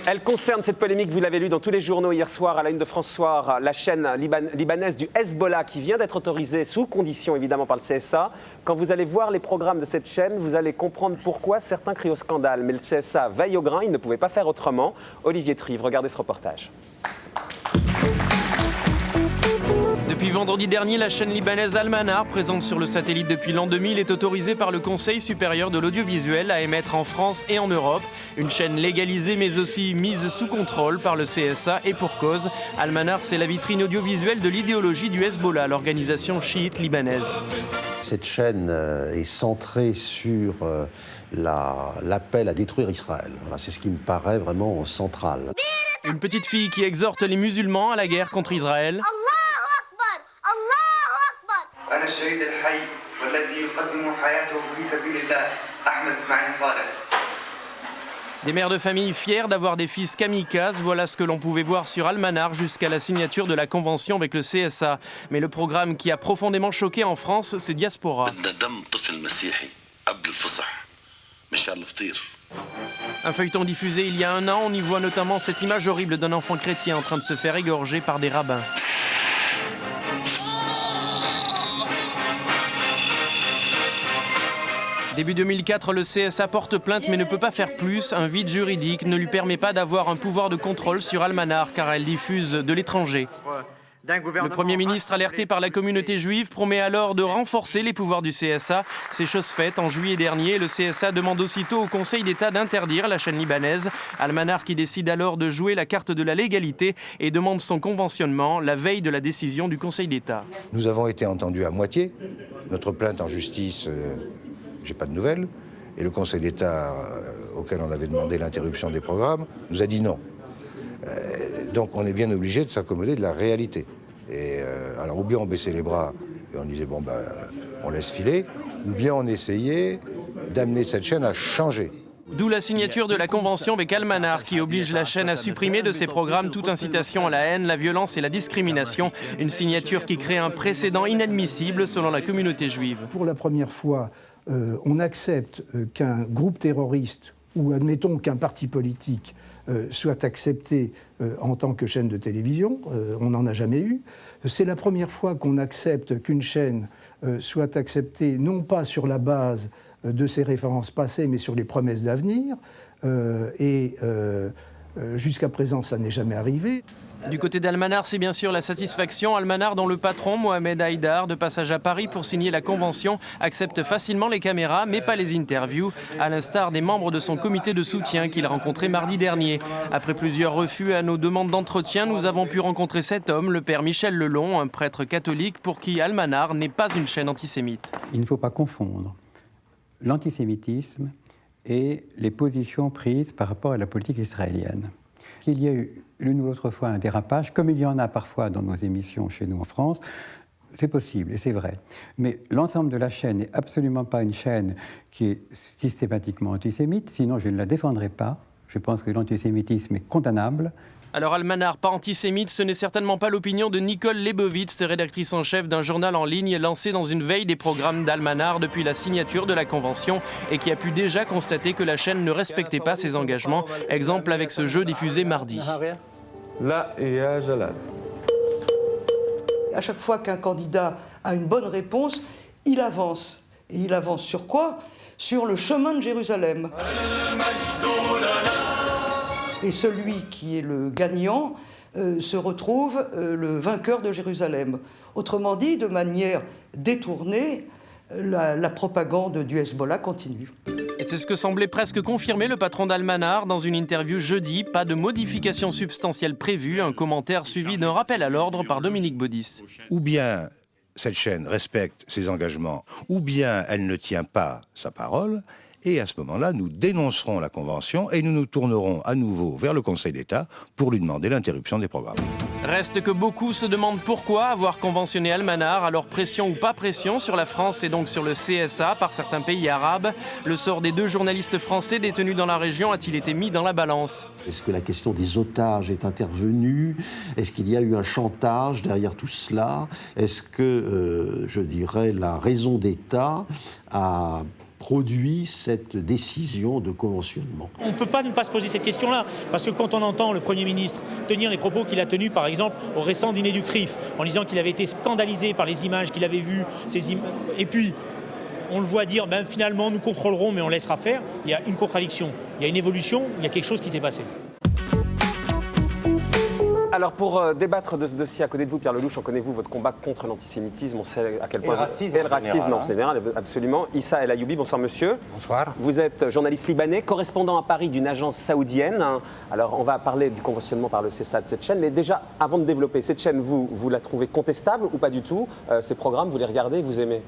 Elle concerne cette polémique, vous l'avez lu dans tous les journaux hier soir à la une de France Soir, la chaîne libanaise du Hezbollah qui vient d'être autorisée sous condition évidemment par le CSA. Quand vous allez voir les programmes de cette chaîne, vous allez comprendre pourquoi certains crient au scandale. Mais le CSA veille au grain, il ne pouvait pas faire autrement. Olivier Trive, regardez ce reportage. Depuis vendredi dernier, la chaîne libanaise Al-Manar, présente sur le satellite depuis l'an 2000, est autorisée par le Conseil supérieur de l'audiovisuel à émettre en France et en Europe. Une chaîne légalisée mais aussi mise sous contrôle par le CSA et pour cause. Al-Manar, c'est la vitrine audiovisuelle de l'idéologie du Hezbollah, l'organisation chiite libanaise. Cette chaîne est centrée sur l'appel à détruire Israël. Voilà, c'est ce qui me paraît vraiment central. Une petite fille qui exhorte les musulmans à la guerre contre Israël. Des mères de famille fiers d'avoir des fils kamikazes, voilà ce que l'on pouvait voir sur Al-Manar jusqu'à la signature de la convention avec le CSA. Mais le programme qui a profondément choqué en France, c'est Diaspora. Un feuilleton diffusé il y a un an, on y voit notamment cette image horrible d'un enfant chrétien en train de se faire égorger par des rabbins. Début 2004, le CSA porte plainte mais ne peut pas faire plus. Un vide juridique ne lui permet pas d'avoir un pouvoir de contrôle sur Al-Manar car elle diffuse de l'étranger. Le Premier ministre, alerté par la communauté juive, promet alors de renforcer les pouvoirs du CSA. C'est chose faite. En juillet dernier, le CSA demande aussitôt au Conseil d'État d'interdire la chaîne libanaise. Al-Manar qui décide alors de jouer la carte de la légalité et demande son conventionnement la veille de la décision du Conseil d'État. Nous avons été entendus à moitié. Notre plainte en justice, j'ai pas de nouvelles. Et le Conseil d'État, auquel on avait demandé l'interruption des programmes, nous a dit non. Donc on est bien obligé de s'accommoder de la réalité. Et alors ou bien on baissait les bras et on disait bon ben on laisse filer, ou bien on essayait d'amener cette chaîne à changer. D'où la signature de la convention avec Al-Manar qui oblige la chaîne à supprimer de ses programmes toute incitation à la haine, la violence et la discrimination. Une signature qui crée un précédent inadmissible selon la communauté juive. Pour la première fois, on accepte qu'un groupe terroriste ou admettons qu'un parti politique soit accepté en tant que chaîne de télévision. On n'en a jamais eu. C'est la première fois qu'on accepte qu'une chaîne soit acceptée non pas sur la base de ses références passées, mais sur les promesses d'avenir. Jusqu'à présent, ça n'est jamais arrivé. Du côté d'Al-Manar, c'est bien sûr la satisfaction. Al-Manar, dont le patron, Mohamed Haïdar, de passage à Paris pour signer la convention, accepte facilement les caméras, mais pas les interviews, à l'instar des membres de son comité de soutien qu'il a rencontré mardi dernier. Après plusieurs refus à nos demandes d'entretien, nous avons pu rencontrer cet homme, le père Michel Lelon, un prêtre catholique pour qui Al-Manar n'est pas une chaîne antisémite. Il ne faut pas confondre l'antisémitisme et les positions prises par rapport à la politique israélienne. Il y a eu l'une ou l'autre fois un dérapage, comme il y en a parfois dans nos émissions chez nous en France, c'est possible et c'est vrai. Mais l'ensemble de la chaîne n'est absolument pas une chaîne qui est systématiquement antisémite, sinon je ne la défendrai pas. Je pense que l'antisémitisme est condamnable. Alors Al-Manar, pas antisémite, ce n'est certainement pas l'opinion de Nicole Lebovitz, rédactrice en chef d'un journal en ligne lancé dans une veille des programmes d'Al-Manar depuis la signature de la convention et qui a pu déjà constater que la chaîne ne respectait pas ses engagements. Exemple avec ce jeu diffusé mardi. À chaque fois qu'un candidat a une bonne réponse, il avance. Et il avance sur quoi ? Sur le chemin de Jérusalem. Et celui qui est le gagnant se retrouve le vainqueur de Jérusalem. Autrement dit, de manière détournée, la propagande du Hezbollah continue. Et c'est ce que semblait presque confirmer le patron d'Al-Manar dans une interview jeudi. Pas de modification substantielle prévue, un commentaire suivi d'un rappel à l'ordre par Dominique Baudis. Ou bien cette chaîne respecte ses engagements, ou bien elle ne tient pas sa parole. Et à ce moment-là, nous dénoncerons la convention et nous nous tournerons à nouveau vers le Conseil d'État pour lui demander l'interruption des programmes. Reste que beaucoup se demandent pourquoi avoir conventionné Al-Manar, alors pression ou pas pression sur la France et donc sur le CSA par certains pays arabes. Le sort des 2 journalistes français détenus dans la région a-t-il été mis dans la balance ? Est-ce que la question des otages est intervenue ? Est-ce qu'il y a eu un chantage derrière tout cela ? Est-ce que, je dirais, la raison d'État a produit cette décision de conventionnement? On ne peut pas ne pas se poser cette question-là, parce que quand on entend le Premier ministre tenir les propos qu'il a tenus, par exemple, au récent dîner du CRIF, en disant qu'il avait été scandalisé par les images qu'il avait vues, et puis on le voit dire, finalement, nous contrôlerons, mais on laissera faire, il y a une contradiction, il y a une évolution, il y a quelque chose qui s'est passé. Alors pour débattre de ce dossier, à côté de vous, Pierre Lelouch, on connaît vous votre combat contre l'antisémitisme, on sait à quel point... Et le racisme en général, absolument. Issa El Ayoubi, bonsoir monsieur. Bonsoir. Vous êtes journaliste libanais, correspondant à Paris d'une agence saoudienne. Alors on va parler du conventionnement par le CSA de cette chaîne, mais déjà, avant de développer cette chaîne, vous la trouvez contestable ou pas du tout? Ces programmes, vous les regardez, vous aimez?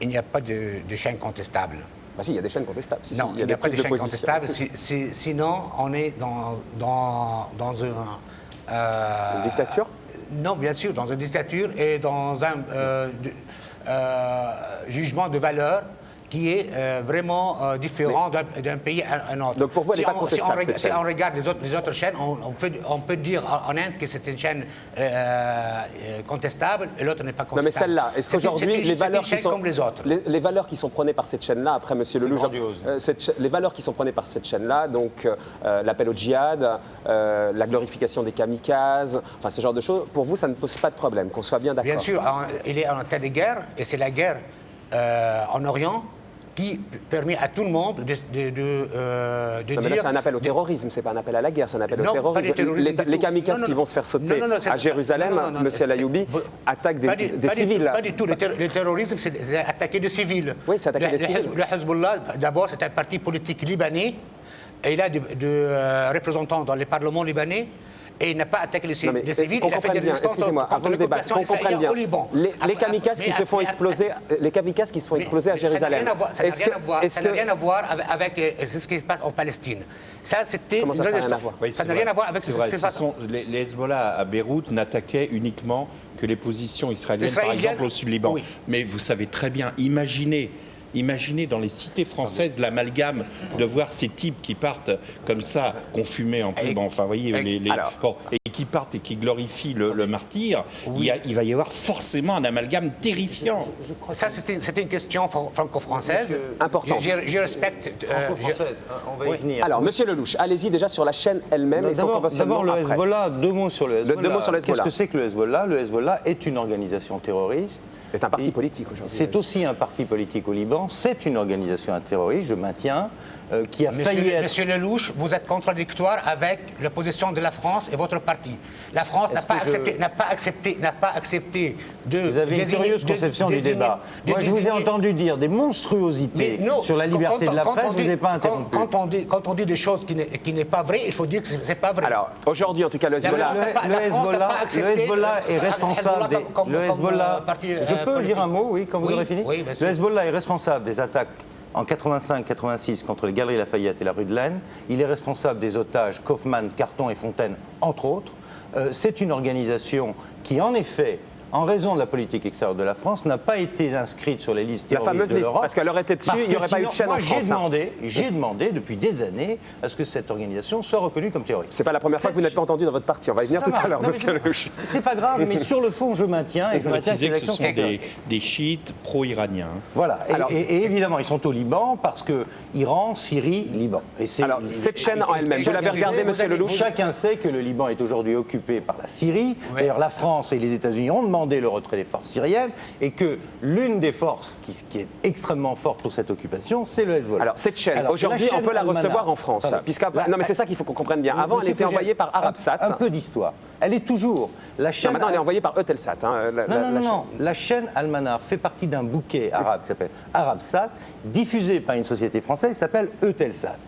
Il n'y a pas de chaîne contestable. Bah si, il y a des chaînes contestables. Non, il n'y a pas de chaîne contestable, sinon on est dans une dictature? Non, bien sûr, dans une dictature et dans un jugement de valeur qui est vraiment différent d'un pays à un autre. Donc pour vous, elle n'est pas contestable, si on regarde les autres chaînes, on peut dire en Inde que c'est une chaîne contestable et l'autre n'est pas contestable. Non mais celle-là, est-ce qu'aujourd'hui les valeurs qui sont comme les autres. Les valeurs qui sont prônées par cette chaîne-là, après Monsieur Lelouch, les valeurs qui sont prônées par cette chaîne-là, donc l'appel au djihad, la glorification des kamikazes, enfin ce genre de choses, pour vous ça ne pose pas de problème, qu'on soit bien d'accord? Bien sûr, il est en cas de guerre et c'est la guerre en Orient qui permet à tout le monde de non, dire... Mais là, c'est un appel au terrorisme, c'est pas un appel à la guerre, c'est un appel au terrorisme. Les kamikazes qui vont se faire sauter à Jérusalem, monsieur El Ayoubi, attaquent des civils. Pas du tout. Le terrorisme, c'est attaquer des civils. Oui, c'est attaquer des civils. Le Hezbollah, d'abord, c'est un parti politique libanais, et il a des représentants dans le Parlement libanais. Et il n'a pas attaqué les civils, il a fait des résistances contre l'occupation israélienne au Liban. Les kamikazes qui se font exploser, à Jérusalem. Ça n'a rien à voir avec ce qui se passe en Palestine. Ça, c'était Comment ça n'a rien à voir? Ça n'a rien à voir avec ce qui se passe. Les Hezbollah à Beyrouth n'attaquaient uniquement que les positions israéliennes, par exemple au Sud-Liban. Oui. Mais vous savez très bien, Imaginez dans les cités françaises l'amalgame de voir ces types qui partent comme ça, confumés en plus, enfin, vous voyez, et qui partent et qui glorifient le martyr. Oui. Il va y avoir forcément un amalgame terrifiant. Ça, c'était une question franco-française. Importante. Je respecte. Franco-française, on va y venir. Alors, monsieur Lelouch, allez-y déjà sur la chaîne elle-même et son conventionnement. D'abord, le Hezbollah, deux mots sur le Hezbollah. Deux mots sur le Hezbollah. Qu'est-ce que c'est que le Hezbollah? Le Hezbollah est une organisation terroriste. C'est un parti politique aujourd'hui. C'est aussi un parti politique au Liban. C'est une organisation terroriste, je maintiens, qui a failli être... Monsieur Lelouch, vous êtes contradictoire avec la position de la France et votre parti. La France n'a pas accepté de... Vous avez une sérieuse conception du débat. Moi, je vous ai entendu dire des monstruosités sur la liberté de la presse, vous n'avez pas interrompu. Quand on dit des choses qui n'est pas vraies, il faut dire que ce n'est pas vrai. Alors, aujourd'hui, en tout cas, le Hezbollah... Le Hezbollah est responsable des... Le Hezbollah... Je peux lire un mot, oui, quand vous aurez fini? Oui, le Hezbollah est responsable des attaques en 85-86 contre les Galeries Lafayette et la rue de l'Aisne. Il est responsable des otages Kaufmann, Carton et Fontaine, entre autres. C'est une organisation qui, en effet, en raison de la politique extérieure de la France, n'a pas été inscrite sur les listes terroristes de l'Europe. Parce qu'elle aurait été dessus, il n'y aurait pas eu de chaîne en France. J'ai demandé depuis des années à ce que cette organisation soit reconnue comme terroriste. C'est pas la première fois que vous n'êtes pas entendu dans votre parti. On va y venir tout à l'heure, monsieur Lelouch. C'est pas grave, mais sur le fond, je maintiens. Et je maintiens que ces actions sont des chiites pro-iraniens. Voilà. Et évidemment, ils sont au Liban parce que Iran, Syrie, Liban. Alors, cette chaîne en elle-même, vous l'avez regardée, monsieur Lelouch? Chacun sait que le Liban est aujourd'hui occupé par la Syrie. D'ailleurs, la France et les États-Unis ont demandé le retrait des forces syriennes et que l'une des forces qui est extrêmement forte pour cette occupation, c'est le Hezbollah. Alors cette chaîne, aujourd'hui, on peut la recevoir en France. Non mais c'est ça qu'il faut qu'on comprenne bien. Avant, elle était envoyée par Arabsat. Un peu d'histoire. Elle est toujours. La chaîne. Maintenant, elle est envoyée par Eutelsat. Non. La chaîne Al-Manar fait partie d'un bouquet arabe qui s'appelle Arabsat, diffusé par une société française qui s'appelle Eutelsat.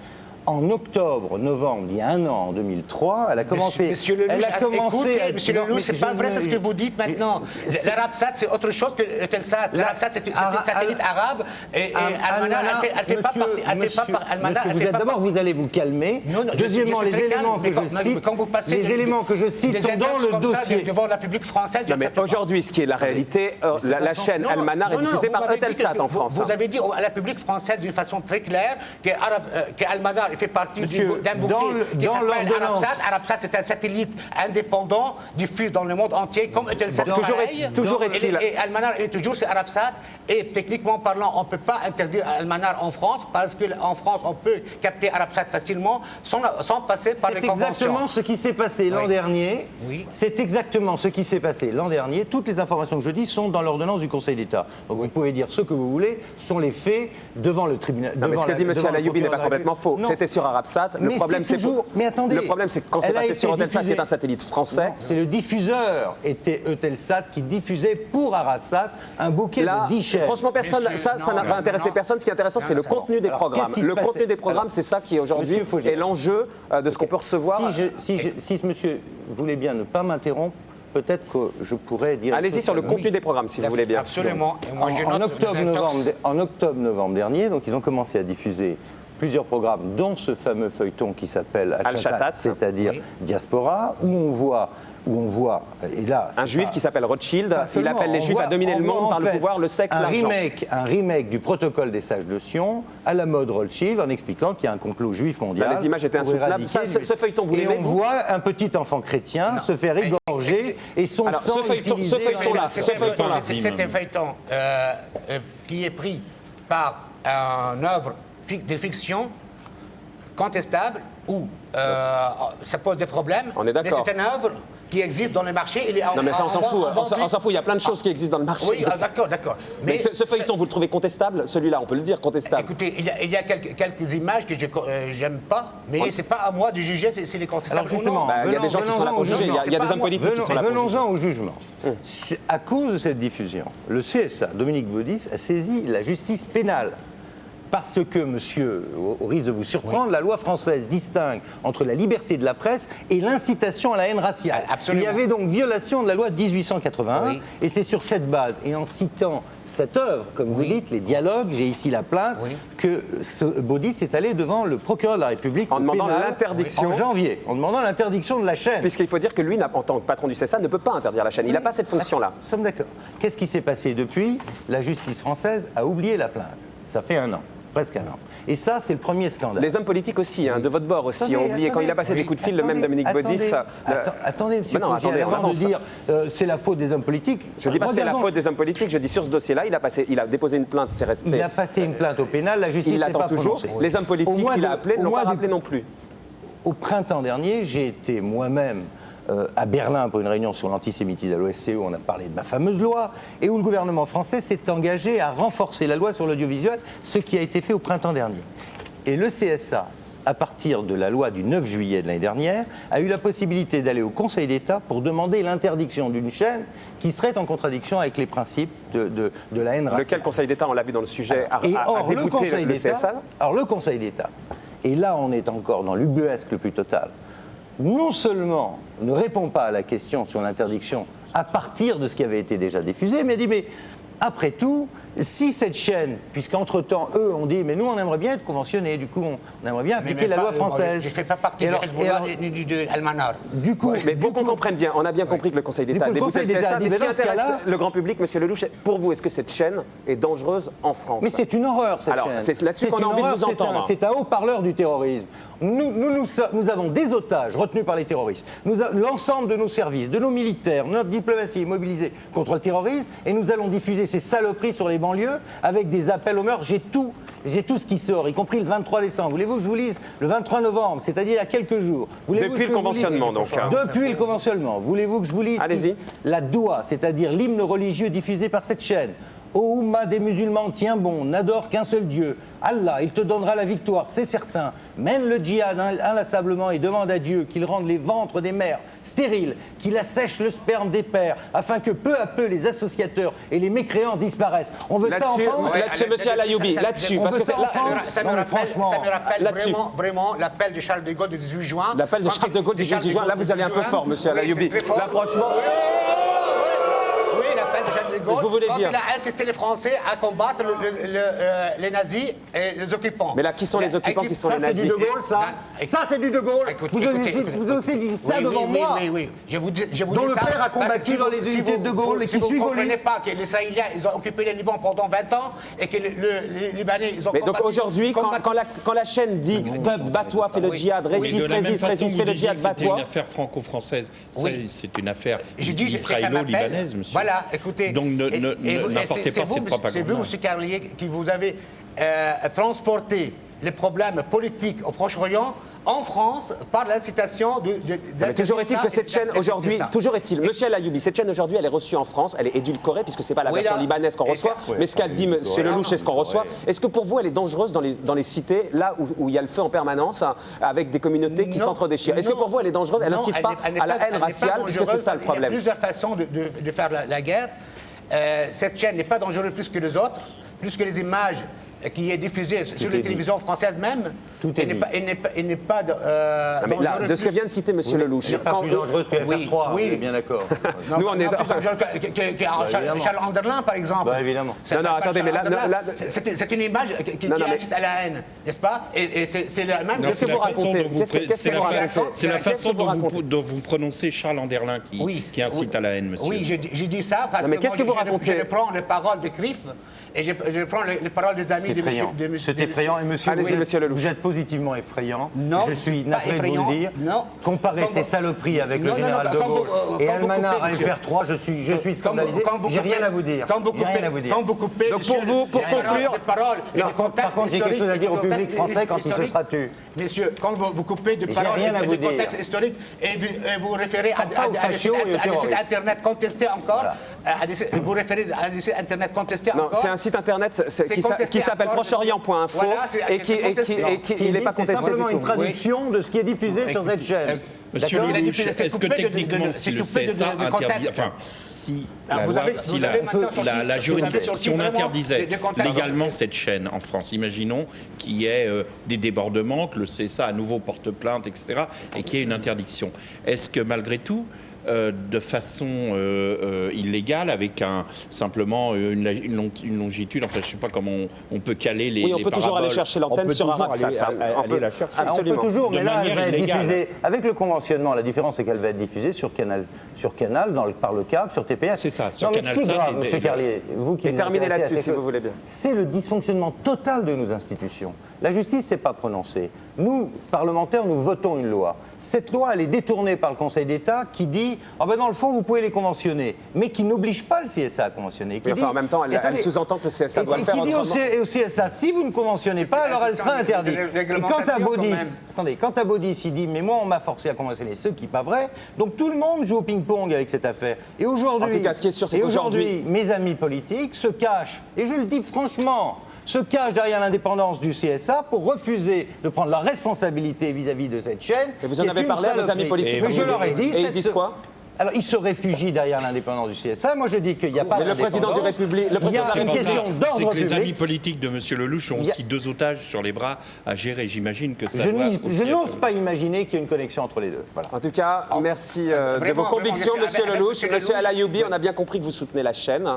En octobre-novembre, il y a un an, en 2003, elle a commencé... Monsieur Lelouch, Monsieur Lelouch, c'est pas vrai ce que vous dites maintenant. L'Arabsat, c'est autre chose que Eutelsat. L'Arabsat, c'est un satellite arabe et Al-Manar, elle fait pas partie... D'abord, vous allez vous calmer. Deuxièmement, les éléments que je cite sont dans le dossier. Devant la publique française... Mais aujourd'hui, ce qui est la réalité, la chaîne Al-Manar est diffusée par Eutelsat en France. Vous avez dit à la publique française d'une façon très claire qu'Al-Manar il fait partie d'un bouquet qui s'appelle Arabsat. Arabsat, c'est un satellite indépendant, diffuse dans le monde entier, comme Eutelsat. Toujours est-il. Et Almanar est toujours sur Arabsat. Et techniquement parlant, on ne peut pas interdire Almanar en France, parce qu'en France, on peut capter Arabsat facilement sans passer par les conventions. C'est exactement ce qui s'est passé l'an dernier. Oui. C'est exactement ce qui s'est passé l'an dernier. Toutes les informations que je dis sont dans l'ordonnance du Conseil d'État. Donc vous pouvez dire ce que vous voulez, sont les faits devant le tribunal. Non, mais ce que dit M. Alayoubi n'est pas complètement faux. C'était sur Arabsat. Le problème, c'est quand c'est passé sur Eutelsat, qui est un satellite français. C'est le diffuseur, était Eutelsat, qui diffusait pour Arabsat un bouquet de 10 chaînes. Franchement, personne, ça ne va intéresser personne. Ce qui est intéressant, c'est le contenu des programmes. Le contenu des programmes, c'est ça qui aujourd'hui est l'enjeu de ce qu'on peut recevoir. Si ce monsieur voulait bien ne pas m'interrompre, peut-être que je pourrais dire... Allez-y sur le contenu des programmes, si vous voulez bien. Absolument. En octobre-novembre dernier, donc ils ont commencé à diffuser plusieurs programmes, dont ce fameux feuilleton qui s'appelle Al-Shatat, c'est-à-dire Diaspora, où on voit, et là... Un juif qui s'appelle Rothschild, il appelle les juifs à dominer le monde par le pouvoir, le sexe, l'argent. Un remake du protocole des sages de Sion, à la mode Rothschild, en expliquant qu'il y a un complot juif mondial. Les images étaient insoutenables. Ce feuilleton, vous l'aimez, vous ? Et on voit un petit enfant chrétien se faire égorger et son sang utilisé... C'est un feuilleton qui est pris par une œuvre de fiction contestable où ça pose des problèmes. On est d'accord. Mais c'est une œuvre qui existe dans le marché. Non, mais ça, on s'en fout. On s'en fout. Il y a plein de choses qui existent dans le marché. Oui, d'accord. Mais ce feuilleton, vous le trouvez contestable ? Celui-là, on peut le dire, contestable. Écoutez, il y a quelques images que je n'aime pas, mais c'est pas à moi de juger si les contestables ou non. Il y a des gens qui sont là pour juger. Il y a des hommes politiques qui sont là pour juger. Venons-en au jugement. À cause de cette diffusion, le CSA, Dominique Baudis, a saisi la justice pénale. Parce que, monsieur, au risque de vous surprendre, la loi française distingue entre la liberté de la presse et l'incitation à la haine raciale. Absolument. Il y avait donc violation de la loi de 1881, et c'est sur cette base, et en citant cette œuvre, comme vous dites, les dialogues, j'ai ici la plainte, que Baudis est allé devant le procureur de la République en demandant l'interdiction en janvier, en demandant l'interdiction de la chaîne. Puisqu'il faut dire que lui, en tant que patron du CSA, ne peut pas interdire la chaîne. Il n'a pas cette fonction-là. Nous sommes d'accord. Qu'est-ce qui s'est passé depuis ? La justice française a oublié la plainte. Ça fait un an. Presque un an. Et ça, c'est le premier scandale. Les hommes politiques aussi, de votre bord aussi, ont oublié. Quand il a passé des coups de fil, le même Dominique Baudis... Attendez, monsieur Faugier, avant de dire c'est la faute des hommes politiques... Je ne dis pas que c'est la faute des hommes politiques, je dis sur ce dossier-là, il a déposé une plainte, c'est resté... Il a passé une plainte au pénal, la justice n'est pas toujours. Les hommes politiques qu'il a appelés ne l'ont pas rappelé non plus. Au printemps dernier, j'ai été moi-même à Berlin pour une réunion sur l'antisémitisme à l'OSCE, où on a parlé de ma fameuse loi, et où le gouvernement français s'est engagé à renforcer la loi sur l'audiovisuel, ce qui a été fait au printemps dernier. Et le CSA, à partir de la loi du 9 juillet de l'année dernière, a eu la possibilité d'aller au Conseil d'État pour demander l'interdiction d'une chaîne qui serait en contradiction avec les principes de la haine raciale. Lequel Conseil d'État, on l'a vu dans le sujet, a débouté le CSA ? Alors le Conseil d'État, et là on est encore dans l'ubuesque le plus total, non seulement ne répond pas à la question sur l'interdiction à partir de ce qui avait été déjà diffusé, mais dit, mais après tout, si cette chaîne, puisqu'entre-temps, eux ont dit, mais nous on aimerait bien être conventionnés, du coup on aimerait bien appliquer la loi française. Je ne fais pas partie du Hezbollah ni de Al-Manar. Du coup, mais pour qu'on comprenne bien, on a bien compris que le Conseil d'État a débouté le CSA, mais ce qui intéresse le grand public, monsieur Lelouch, pour vous, est-ce que cette chaîne est dangereuse en France ? Mais c'est une horreur, cette chaîne. C'est là-dessus qu'on a envie de vous entendre. C'est un haut-parleur du terrorisme. Nous avons des otages retenus par les terroristes. L'ensemble de nos services, de nos militaires, notre diplomatie est mobilisée contre le terrorisme, et nous allons diffuser ces saloperies sur les banlieues avec des appels au meurtre. J'ai tout ce qui sort, y compris le 23 décembre. Voulez-vous que je vous lise le 23 novembre, c'est-à-dire il y a quelques jours. Depuis le conventionnement, donc. Depuis le conventionnement. Voulez-vous que je vous lise la Doua, c'est-à-dire l'hymne religieux diffusé par cette chaîne. Ô Oumma des musulmans, tiens bon, n'adore qu'un seul Dieu. Allah, il te donnera la victoire, c'est certain. Mène le djihad inlassablement et demande à Dieu qu'il rende les ventres des mères stériles, qu'il assèche le sperme des pères, afin que peu à peu les associateurs et les mécréants disparaissent. On veut ça en France ? Là-dessus, monsieur Alayoubi, là-dessus. Parce que ça me rappelle vraiment l'appel de Charles de Gaulle du 18 juin. L'appel de Charles de Gaulle du 18 juin, là vous allez un peu fort, monsieur Alayoubi. Là, franchement... Oui, appelle de Charles de Gaulle, vous voulez quand dire... il a insisté les Français à combattre les nazis et les occupants. Mais là, qui sont les occupants, qui sont les nazis? Ça, c'est du De Gaulle, ça. Ça, c'est du De Gaulle. Vous osez dire ça devant moi. Oui. Je vous dis dont le père a combattu dans les unités de De Gaulle et qui suit vous ne comprenez gaulliste. pas que les Israéliens, ils ont occupé le Liban pendant 20 ans et que les Libanais, ils ont Mais donc aujourd'hui, quand la chaîne dit peuple, bats-toi, fais le djihad, résiste, fais le djihad, bats-toi. C'est une affaire franco-française. C'est une affaire israélo-libanaise, monsieur. Voilà, écoutez. Donc n'apportez pas cette propagande. C'est vous, M. Carlier, qui vous avez transporté les problèmes politiques au Proche-Orient en France par l'incitation de mais toujours est-il que cette chaîne aujourd'hui, Monsieur El Ayoumi, cette chaîne aujourd'hui, elle est reçue en France, elle est édulcorée puisque c'est pas la version libanaise qu'on reçoit, mais ce qu'a dit M. Lelouch, c'est ce qu'on reçoit. Est-ce que pour vous, elle est dangereuse dans les cités, là où il y a le feu en permanence, avec des communautés qui s'entre-déchirent? Est-ce que pour vous, elle est dangereuse? Elle n'incite pas à la haine raciale, puisque c'est ça le problème. Il y a plusieurs façons de faire la guerre. Cette chaîne n'est pas dangereuse plus que les autres, plus que les images qui est diffusée sur les télévisions françaises même. Elle n'est pas dangereuse. De ce que vient de citer M. Lelouch. Elle n'est pas plus dangereuse que FR3, on est bien d'accord. Nous, on est plus dangereuse que Charles Anderlin, par exemple. Bah, évidemment. Non, attendez, mais là... C'est une image qui assiste à la haine, n'est-ce pas? Et c'est la même... Qu'est-ce que vous racontez? C'est la façon dont vous prononcez Charles Anderlin qui incite à la haine, monsieur. Oui, j'ai dit ça parce que je reprends les paroles de Criff et je reprends les paroles des amis de M. C'est effrayant. Et monsieur, vous êtes positivement effrayant. Non, je suis navré de vous le dire. Non. Comparer ces saloperies avec le général de Gaulle et Almanach à FR3, je suis scandalisé. J'ai rien à vous dire. Quand vous coupez... Donc pour conclure... Par contre, j'ai quelque chose à dire au public français quand il se sera tu. Messieurs, quand vous coupez de paroles du contexte historique et vous référez à des sites Internet contestés encore, vous référez à des sites Internet contestés encore... Non, c'est un site Internet qui s'appelle Proche-Orient.info et qui n'est pas contesté. C'est simplement une traduction de ce qui est diffusé sur cette chaîne. Monsieur Lelouch, est-ce que techniquement, si le CSA interdit, enfin, si la juridiction, si on interdisait légalement cette chaîne en France, imaginons qu'il y ait des débordements, que le CSA à nouveau porte plainte, etc., et qu'il y ait une interdiction, est-ce que malgré tout, de façon illégale, avec simplement une longitude, enfin je ne sais pas comment on peut caler les paraboles. Oui, on peut toujours aller chercher l'antenne sur Arabsat. On peut toujours, mais là, elle va être diffusée. Avec le conventionnement, la différence, c'est qu'elle va être diffusée sur Canal par le câble, sur TPS. C'est ça, sur Canal. Ce qui est grave, M. Carlier, vous qui terminez là-dessus, si vous voulez bien. C'est le dysfonctionnement total de nos institutions. La justice ne s'est pas prononcée. Nous, parlementaires, nous votons une loi. Cette loi, elle est détournée par le Conseil d'État qui dit dans le fond, vous pouvez les conventionner, mais qui n'oblige pas le CSA à conventionner. En même temps, elle sous-entend que le CSA doit le faire autrement. Qui dit au CSA, si vous ne conventionnez pas, alors elle sera interdite. Et quant à Baudis, il dit, mais moi, on m'a forcé à conventionner, ce qui n'est pas vrai. Donc tout le monde joue au ping-pong avec cette affaire. Et aujourd'hui, en tout cas, ce qui est sûr, c'est qu'aujourd'hui, mes amis politiques se cachent, et je le dis franchement, se cachent derrière l'indépendance du CSA pour refuser de prendre la responsabilité vis-à-vis de cette chaîne. Et vous en avez parlé à vos amis politiques. Mais je leur ai dit. Et ils disent quoi? Alors, ils se réfugient derrière l'indépendance du CSA. Moi, je dis qu'il n'y a pas de. Le président de la République. Il y a une question d'ordre public. C'est que les amis politiques de M. Lelouch ont aussi 2 otages sur les bras à gérer. J'imagine que ça. Je n'ose pas imaginer qu'il y ait une connexion entre les deux. Voilà. En tout cas, merci de vos convictions, M. Lelouch. M. El Ayoumi, on a bien compris que vous soutenez la chaîne.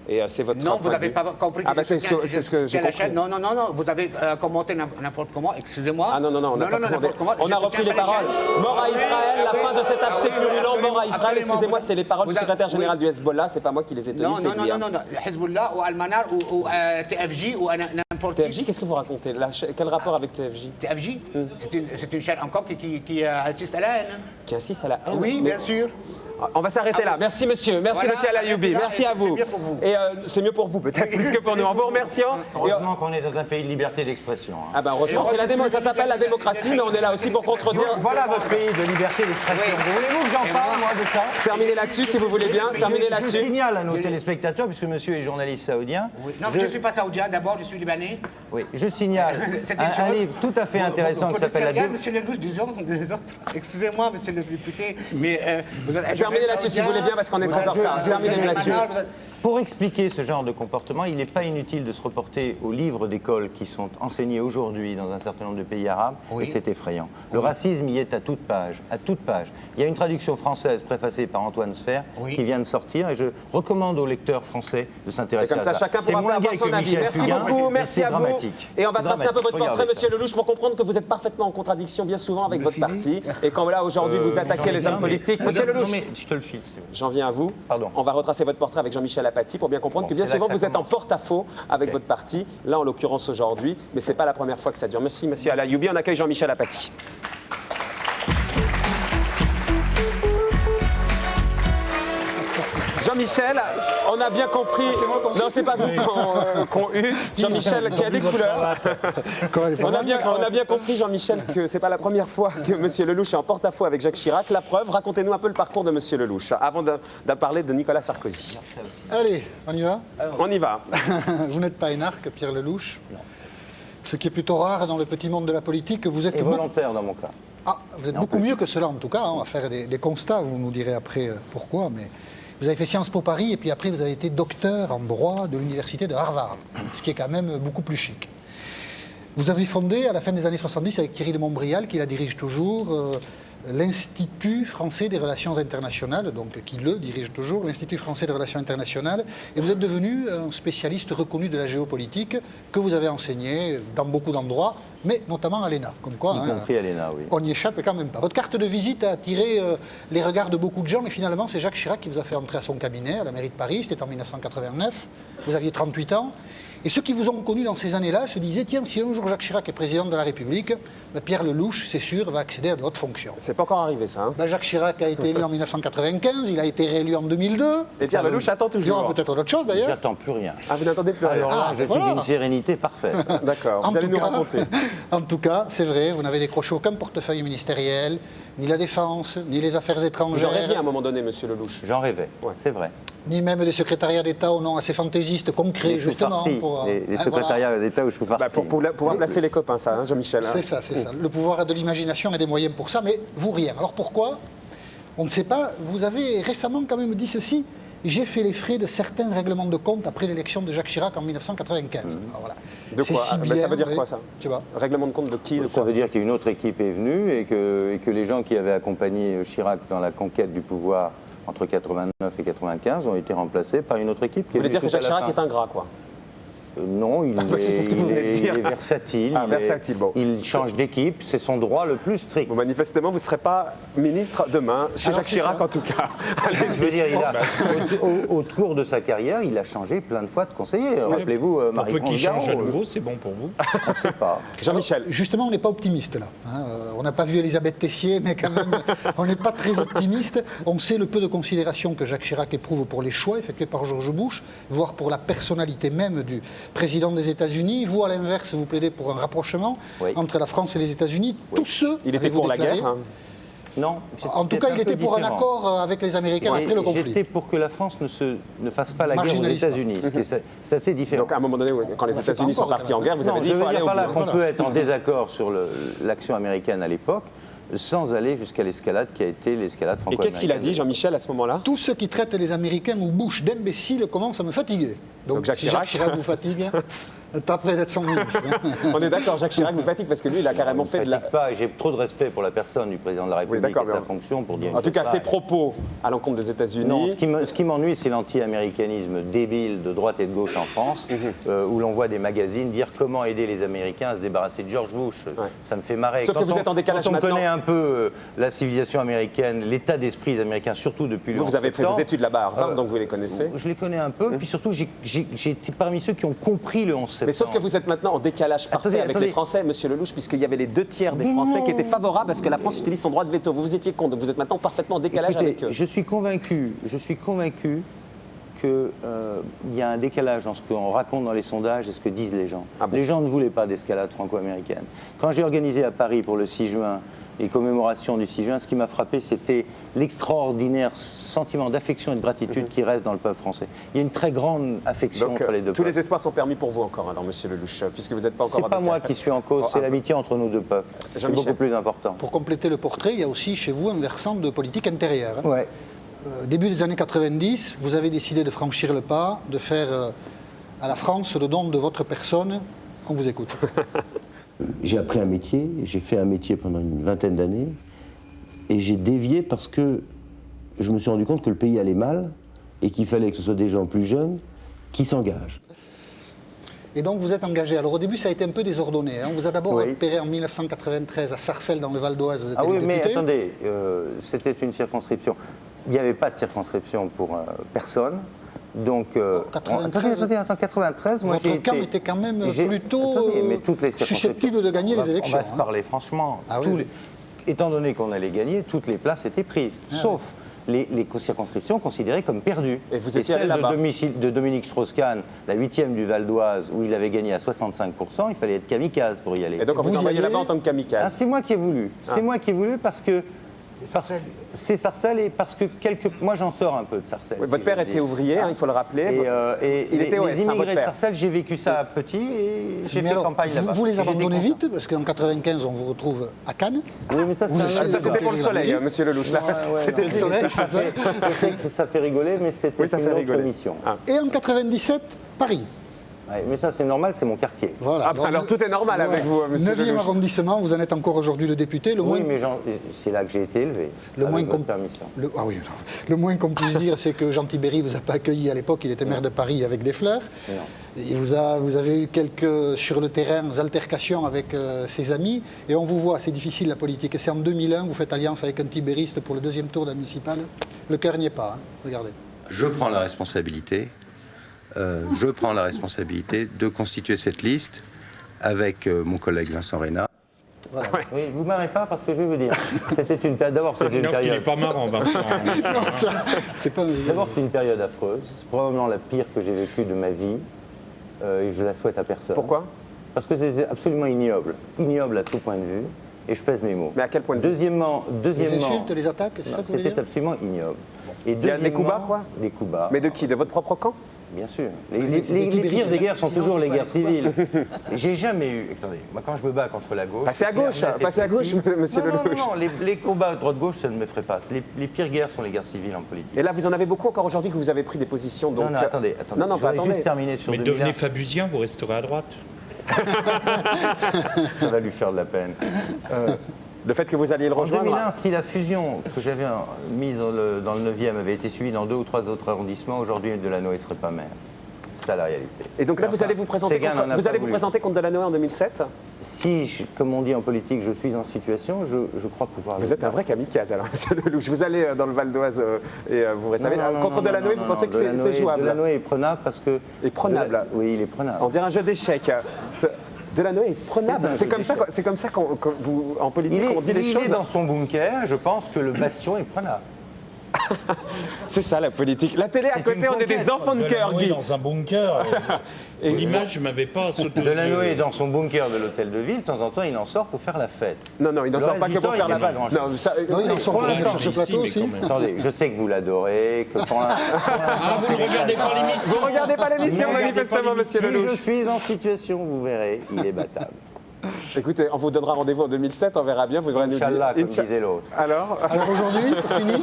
Et c'est votre Non, vous n'avez pas compris que c'est ce que j'ai compris. Non, vous avez commenté n'importe comment, excusez-moi. Ah non, on a repris les paroles. Mort à Israël, la fin de cet abcès purulent, mort à Israël, excusez-moi, c'est les paroles du secrétaire général du Hezbollah, c'est pas moi qui les ai tenues. Non, Hezbollah ou Almanar ou TFJ ou n'importe qui. TFJ, qu'est-ce que vous racontez? Quel rapport avec TFJ? TFJ, c'est une chaîne encore qui insiste à la haine. Qui insiste à la haine? Oui, bien sûr. On va s'arrêter là. Merci monsieur. Merci monsieur El Ayoumi. Merci à vous. C'est mieux pour vous. Et c'est mieux pour vous peut-être plus que pour nous. En vous remerciant. Heureusement qu'on est dans un pays de liberté d'expression. Ah ben heureusement, ça s'appelle la démocratie, mais on est là aussi pour contredire. Voilà votre pays de liberté d'expression. Voulez-vous que j'en parle moi de ça? Terminez là-dessus si vous voulez bien. Terminez là-dessus. Je signale à nos téléspectateurs, puisque monsieur est journaliste saoudien. Non, je ne suis pas saoudien. D'abord, je suis libanais. Oui, je signale un livre tout à fait intéressant qui s'appelle La Monsieur Lelouch, des autres. Excusez-moi, monsieur le député, mais vous terminez là-dessus si vous voulez bien parce qu'on est très en retard. Terminez là-dessus. Pour expliquer ce genre de comportement, il n'est pas inutile de se reporter aux livres d'école qui sont enseignés aujourd'hui dans un certain nombre de pays arabes, et c'est effrayant. Le racisme y est à toute page, à toute page. Il y a une traduction française préfacée par Antoine Sfer qui vient de sortir, et je recommande aux lecteurs français de s'intéresser à ça. Comme ça, chacun pourra faire avoir son avis. Merci beaucoup, merci à vous. Et on va tracer un peu votre portrait, monsieur Lelouch, pour comprendre que vous êtes parfaitement en contradiction bien souvent avec votre parti, et quand là, aujourd'hui, vous attaquez les hommes politiques. Monsieur Lelouch, je te le file. j'en viens à vous. Pardon. On va retracer votre portrait avec Jean-Michel Apathy pour bien comprendre que bien souvent vous êtes en porte-à-faux avec votre parti, là en l'occurrence aujourd'hui, mais ce n'est pas la première fois que ça dure. Merci, monsieur Alayoubi. On accueille Jean-Michel Apathy. Jean-Michel, on a bien compris. Non, c'est pas vous qu'on eu. Jean-Michel qui a des couleurs. On a bien compris, Jean-Michel, que c'est pas la première fois que M. Lelouch est en porte-à-faux avec Jacques Chirac. La preuve, racontez-nous un peu le parcours de M. Lelouch avant de parler de Nicolas Sarkozy. Allez, on y va? On y va. Vous n'êtes pas énarque, Pierre Lelouch. Non. Ce qui est plutôt rare dans le petit monde de la politique, vous êtes... Et volontaire dans mon cas. Ah, vous êtes beaucoup mieux que cela en tout cas. On va faire des constats, vous nous direz après pourquoi, mais... Vous avez fait Sciences Po Paris et puis après vous avez été docteur en droit de l'université de Harvard, ce qui est quand même beaucoup plus chic. Vous avez fondé à la fin des années 70 avec Thierry de Montbrial, qui la dirige toujours, l'Institut français des relations internationales, donc qui le dirige toujours, l'Institut français des relations internationales, et vous êtes devenu un spécialiste reconnu de la géopolitique que vous avez enseigné dans beaucoup d'endroits, mais notamment à l'ENA. Comme quoi, y compris à l'ENA, oui. On n'y échappe quand même pas. Votre carte de visite a attiré les regards de beaucoup de gens, mais finalement c'est Jacques Chirac qui vous a fait entrer à son cabinet à la mairie de Paris, c'était en 1989, vous aviez 38 ans. Et ceux qui vous ont connu dans ces années-là se disaient, tiens, si un jour Jacques Chirac est président de la République, Pierre Lelouch, c'est sûr, va accéder à de hautes fonctions. C'est pas encore arrivé, ça. Hein. Jacques Chirac a été élu en 1995, il a été réélu en 2002. Et Pierre Lelouch attend toujours. Il y aura peut-être d'autres choses, d'ailleurs. J'attends plus rien. Ah, vous n'attendez plus rien. Je suis d'une sérénité parfaite. D'accord, vous allez nous raconter. En tout cas, c'est vrai, vous n'avez décroché aucun portefeuille ministériel, ni la défense, ni les affaires étrangères. Vous en rêviez à un moment donné, monsieur Lelouch. J'en rêvais, c'est vrai. Ni même des secrétariats d'État au nom assez fantaisistes qu'on crée justement pour... Les secrétariats d'État où je suis farci. Pour pouvoir placer les copains, ça, hein, Jean-Michel. C'est ça, c'est ça. Le pouvoir de l'imagination et des moyens pour ça, mais vous rien. Alors pourquoi? On ne sait pas. Vous avez récemment quand même dit ceci. J'ai fait les frais de certains règlements de compte après l'élection de Jacques Chirac en 1995. Alors, voilà. De quoi ça veut dire quoi, ça? Tu vois. Règlement de compte de qui? Ça veut dire qu'une autre équipe est venue et que les gens qui avaient accompagné Chirac dans la conquête du pouvoir entre 89 et 95 ont été remplacés par une autre équipe. Vous voulez dire que Jacques Chirac est ingrat, quoi? Non, il est versatile. Il change d'équipe, c'est son droit le plus strict. Bon, manifestement, vous ne serez pas ministre demain, chez Jacques Chirac en tout cas. Je veux dire, au cours de sa carrière, il a changé plein de fois de conseiller. Rappelez-vous, Marie-France qui change à nouveau, c'est bon pour vous? On ne sait pas. Jean-Michel. Justement, on n'est pas optimiste là. On n'a pas vu Elisabeth Tessier, mais quand même, on n'est pas très optimiste. On sait le peu de considération que Jacques Chirac éprouve pour les choix effectués par George Bush, voire pour la personnalité même du président des États-Unis. Vous, à l'inverse, vous plaidez pour un rapprochement entre la France et les États-Unis. Tous ceux... Il était pour la guerre, hein. Non. En tout cas, il était pour un accord avec les Américains après le conflit. J'étais pour que la France ne fasse pas la guerre aux États-Unis. C'est assez différent. Donc à un moment donné, quand les États-Unis sont partis en guerre, vous avez dit qu'il faut aller au bout. On peut être en désaccord sur l'action américaine à l'époque, sans aller jusqu'à l'escalade qui a été l'escalade franco-américaine. Et qu'est-ce qu'il a dit, Jean-Michel, à ce moment-là? Tous ceux qui traitent les Américains ou Bush d'imbéciles commencent à me fatiguer. Donc Jacques Chirac vous fatigue, pas prêt d'être son ministre. On est d'accord, Jacques Chirac vous fatigue parce que lui, il a carrément fait de la... pas, j'ai trop de respect pour la personne du président de la République et sa fonction pour dire... En tout cas, ses propos à l'encontre des États-Unis... Non, ce qui m'ennuie, c'est l'anti-américanisme débile de droite et de gauche en France, où l'on voit des magazines dire comment aider les Américains à se débarrasser de George Bush. Ça me fait marrer. Sauf que vous êtes en décalage maintenant. Quand on connaît un peu la civilisation américaine, l'état d'esprit des Américains, surtout depuis le 11 septembre... Vous avez fait vos études là-bas à Harvard, donc vous les connaissez. Je les connais un peu, puis surtout, j'ai été parmi ceux qui ont compris le 11 septembre. Mais sauf que vous êtes maintenant en décalage parfait avec les Français, monsieur Lelouch, puisqu'il y avait les 2/3 des Français qui étaient favorables à ce que la France utilise son droit de veto. Vous étiez contre, donc vous êtes maintenant parfaitement en décalage avec eux. Je suis convaincu qu'il y a un décalage entre ce qu'on raconte dans les sondages et ce que disent les gens. Les gens ne voulaient pas d'escalade franco-américaine. Quand j'ai organisé à Paris pour le 6 juin les commémorations du 6 juin, ce qui m'a frappé, c'était l'extraordinaire sentiment d'affection et de gratitude qui reste dans le peuple français. Il y a une très grande affection entre les deux peuples. Tous les espoirs sont permis pour vous encore, alors, monsieur Lelouch, puisque vous n'êtes pas encore... C'est pas moi qui suis en cause, c'est l'amitié entre nos deux peuples. C'est beaucoup plus important. Pour compléter le portrait, il y a aussi chez vous un versant de politique intérieure. Ouais. début des années 90, vous avez décidé de franchir le pas, de faire à la France le don de votre personne. On vous écoute. J'ai appris un métier, j'ai fait un métier pendant une vingtaine d'années, et j'ai dévié parce que je me suis rendu compte que le pays allait mal, et qu'il fallait que ce soit des gens plus jeunes qui s'engagent. Et donc vous êtes engagé. Alors au début ça a été un peu désordonné. On vous a d'abord repéré en 1993 à Sarcelles dans le Val d'Oise. Vous êtes oui, député. mais attendez, c'était une circonscription. Il n'y avait pas de circonscription pour personne. Donc, 93, attends, 93, moi votre camp était quand même plutôt susceptible de gagner les élections. On va se parler franchement. Étant donné qu'on allait gagner, toutes les places étaient prises, sauf les circonscriptions considérées comme perdues. Et vous étiez celle de Dominique Strauss-Kahn, la 8e du Val d'Oise, où il avait gagné à 65%, il fallait être kamikaze pour y aller. Et donc on vous envoyez là-bas en tant que kamikaze. C'est moi qui ai voulu. C'est moi qui ai voulu parce que... C'est Sarcelles et parce que moi j'en sors un peu de Sarcelles. Oui, votre père était ouvrier, il faut le rappeler. Il était les immigrés de Sarcelles, j'ai vécu ça petit et j'ai fait campagne là-bas. Vous les abandonnez vite parce qu'en 95 on vous retrouve à Cannes. Oui, mais ça c'était pour le soleil, monsieur Lelouch. C'était le soleil, c'est ça. Ça fait rigoler, mais c'était une autre mission. Et en 97, Paris. Ouais, mais ça c'est normal, c'est mon quartier. Voilà. Alors tout est normal avec vous, monsieur Lelouch. 9e arrondissement, vous en êtes encore aujourd'hui le député. Oui, mais c'est là que j'ai été élevé. Le moins qu'on puisse dire, c'est que Jean Tibéry vous a pas accueilli à l'époque, il était maire de Paris avec des fleurs. Vous avez eu quelques, sur le terrain, altercations avec ses amis, et on vous voit, c'est difficile la politique. Et c'est en 2001, vous faites alliance avec un tibériste pour le 2e tour de la municipale. Le cœur n'y est pas, regardez. Je prends la responsabilité. De constituer cette liste avec mon collègue Vincent Reynard. Voilà. Oui, vous ne m'aimez pas parce que je vais vous dire, c'était une période. D'abord, c'était une période. Parce qu'il n'est pas marrant, Vincent. D'abord, c'est une période affreuse. C'est probablement la pire que j'ai vécue de ma vie. Et je la souhaite à personne. Pourquoi? Parce que c'était absolument ignoble. Ignoble à tout point de vue. Et je pèse mes mots. Mais à quel point de vue? Deuxièmement. Les insultes, les attaques, c'est ça que vous voulez dire? C'était absolument ignoble. Et il y a des coups bas, quoi? Des coups bas. Mais de qui? De votre propre camp? Bien sûr. Les pires des guerres sont toujours les guerres civiles. J'ai jamais eu... Attendez, moi quand je me bats contre la gauche... Passez à gauche, monsieur Lelouch. Non, les combats droite-gauche, ça ne me ferait pas. Les pires guerres sont les guerres civiles en politique. Et là, vous en avez beaucoup encore aujourd'hui que vous avez pris des positions, donc... Non, attendez. Non, je vais juste terminer sur 2001. Mais devenez Fabusien, vous resterez à droite. Ça va lui faire de la peine. Le fait que vous alliez le rejoindre... En 2001, si la fusion que j'avais mise dans le 9e avait été suivie dans 2 ou 3 autres arrondissements, aujourd'hui, Delanoë ne serait pas maire. C'est ça la réalité. Et donc là, vous allez vous présenter contre Delanoë en 2007? Si, comme on dit en politique, je suis en situation, je crois pouvoir... Vous êtes un vrai kamikaze, alors, monsieur Lelouch. Vous allez dans le Val d'Oise et vous rétablir. Contre Delanoë, vous pensez que c'est jouable? Delanoë est prenable parce que... Et prenable? Oui, il est prenable. On dirait un jeu d'échecs. Delanoë est prenable. C'est comme ça en politique, on dit les choses. Il est dans son bunker, je pense que le bastion est prenable. C'est ça la politique. La télé à côté, on est des enfants de cœur, Guy. Dans un bunker. Et l'image ne m'avait pas sauté. Delanoë est dans son bunker de l'hôtel de ville, de temps en temps il en sort pour faire la fête. Non, il n'en sort pas que pour faire la fête. Non, il en sort pour sur ce plateau aussi. Attendez, je sais que vous l'adorez, que pour l'instant... Vous ne regardez pas l'émission. Vous ne regardez pas l'émission, manifestement, monsieur Lelouch. Si je suis en situation, vous verrez, il est battable. Écoutez, on vous donnera rendez-vous en 2007, on verra bien. Vous devrez nous dire. Inch'Allah, comme disait l'autre. Alors aujourd'hui, pour finir,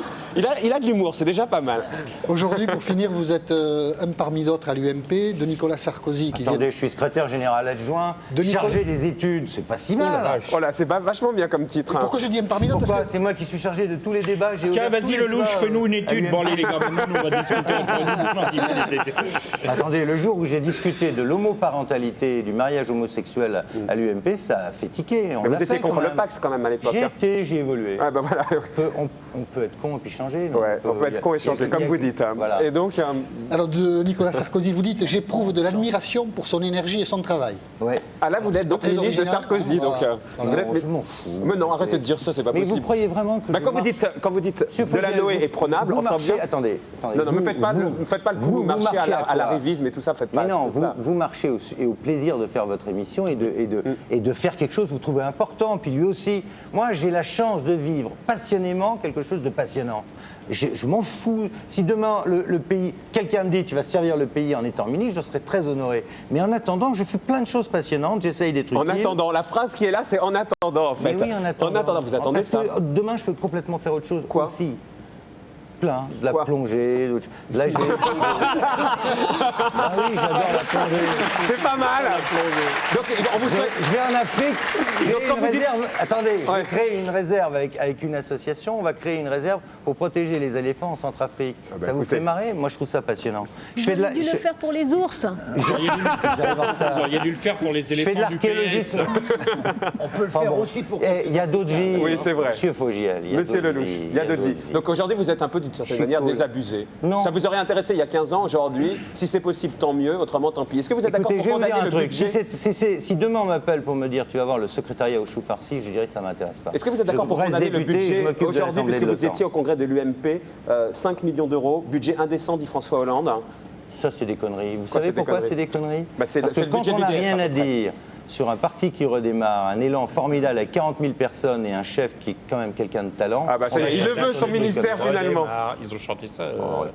il a de l'humour, c'est déjà pas mal. Aujourd'hui, pour finir, vous êtes un parmi d'autres à l'UMP, de Nicolas Sarkozy. Attendez, je suis secrétaire général adjoint, chargé des études, c'est pas si mal. Voilà, c'est vachement bien comme titre. Pourquoi je dis un parmi d'autres? Pourquoi? C'est moi qui suis chargé de tous les débats. Tiens, vas-y Lelouch, fais-nous une étude. Bon, allez les gars, maintenant on va discuter entre nous. Attendez, le jour où j'ai discuté de l'homoparentalité et du mariage homosexuel à l'UMP, ça a fait tiquer. Mais vous étiez contre le Pax quand même à l'époque. J'ai évolué. Ah, bah voilà. On peut être con et puis changer. On peut être con et changer, comme vous dites. Voilà. Et donc, alors, de Nicolas Sarkozy, vous dites « J'éprouve de l'admiration pour son énergie et son travail ». Ouais. Ah là, vous êtes donc ministre de Sarkozy. Donc, je m'en fous. Mais non, arrêtez de dire ça, c'est pas possible. Mais vous croyez vraiment que quand vous dites Delanoë est prenable, on sent bien... Attendez. Non, ne faites pas le coup, vous marchez à l'arrivisme et tout ça, faites pas. Mais non, vous marchez au plaisir de faire votre émission et de faire quelque chose que vous trouvez important. Puis lui aussi, moi j'ai la chance de vivre passionnément quelque chose de passionnant. Je m'en fous. Si demain le pays, quelqu'un me dit tu vas servir le pays en étant ministre, je serai très honoré. Mais en attendant, je fais plein de choses passionnantes, j'essaye des trucs. En attendant, la phrase qui est là, c'est en attendant en fait. Mais oui, en attendant. En attendant, vous attendez parce ça. que demain, je peux complètement faire autre chose. Quoi aussi. plein. De la Quoi plongée. Là, je vais... Ah oui, j'adore la plongée. C'est pas mal. Donc, on vous souhaite... Je vais en Afrique, créer quand une vous dites- réserve. Attendez, je Ouais. vais créer une réserve avec une association. On va créer une réserve pour protéger les éléphants en Centrafrique. bah, Ça vous écoutez. fait marrer? Moi, je trouve ça passionnant. Vous avez dû le faire pour les ours. Vous auriez dû le faire pour les Je fais de éléphants du l'archéologisme. On peut le faire aussi pour... Il y a d'autres vies. Oui, c'est vrai. Monsieur Fogiel. il y a Monsieur d'autres Lelouch, vies, il y a d'autres vies. Donc aujourd'hui, vous êtes un peu d'une certaine suis manière cool. désabusé. Non. Ça vous aurait intéressé il y a 15 ans, aujourd'hui. Si c'est possible, tant mieux. Autrement, tant pis. Est-ce que vous êtes d'accord Écoutez, pour je vais vous dire condamner un le truc. budget Si demain on m'appelle pour me dire tu vas voir le secrétariat au chou farci, je dirais que ça m'intéresse pas. Est-ce que vous êtes d'accord Je pour reste condamner le député, je budget m'occupe de aujourd'hui, l'Assemblée puisque de vous l'OTAN. étiez au congrès de l'UMP, 5 millions d'euros, budget indécent, dit François Hollande. Ça, c'est des conneries. Vous Quoi, savez c'est des pourquoi conneries c'est des conneries Bah, c'est Parce c'est que le quand budget on n'a du DF, rien à à peu près. dire sur un parti qui redémarre, un élan formidable avec 40 000 personnes et un chef qui est quand même quelqu'un de talent... Ah bah ça y est, il le veut, son ministère, finalement. Ils ont chanté ça.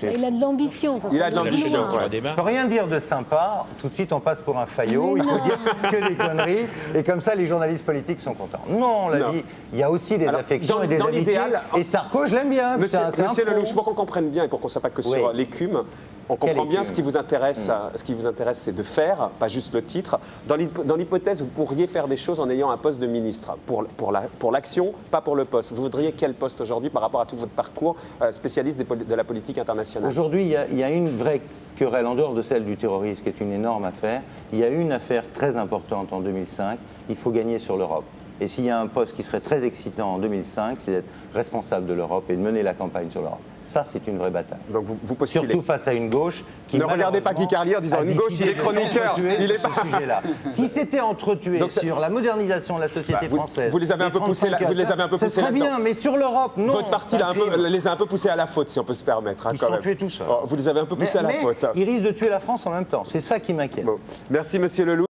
Il a de l'ambition. Il a de l'ambition, Loin. ouais. On peut rien dire de sympa, tout de suite on passe pour un faillot, Mais il faut non. dire que des conneries, et comme ça les journalistes politiques sont contents. Non, la Non. vie, il y a aussi des Alors, affections dans- et des dans amitiés, l'idéal- et Sarko, je l'aime bien, Monsieur, c'est un Monsieur pro. Lelouch, pour qu'on comprenne bien et pour qu'on ne soit pas que sur Oui. l'écume, on comprend Quelle bien écume ce qui vous intéresse. Ce qui vous intéresse, c'est de faire, pas juste le titre. Dans l'hypothèse, vous pourriez faire des choses en ayant un poste de ministre. Pour l'action, pas pour le poste. Vous voudriez quel poste aujourd'hui par rapport à tout votre parcours spécialiste de la politique internationale? Aujourd'hui, il y a une vraie querelle, en dehors de celle du terrorisme, qui est une énorme affaire. Il y a une affaire très importante en 2005, il faut gagner sur l'Europe. Et s'il y a un poste qui serait très excitant en 2005, c'est d'être responsable de l'Europe et de mener la campagne sur l'Europe. Ça, c'est une vraie bataille. Donc vous postulez. Surtout face à une gauche qui Ne regardez pas Guy Carlier en disant une gauche, il est chroniqueur. Il est ce sujet-là. Si c'était entretué Donc, sur la modernisation de la société française, vous les avez un peu poussés là- vous les avez un peu ce poussés serait là-dedans. bien, mais sur l'Europe, non. Votre parti les a un peu poussés à la faute, si on peut se permettre. Hein, Ils quand sont même. tués tout seuls. Oh, vous les avez un peu poussés à la mais faute. ils risquent de tuer la France en même temps. C'est ça qui m'inquiète. Bon. Merci, Monsieur Lelouch.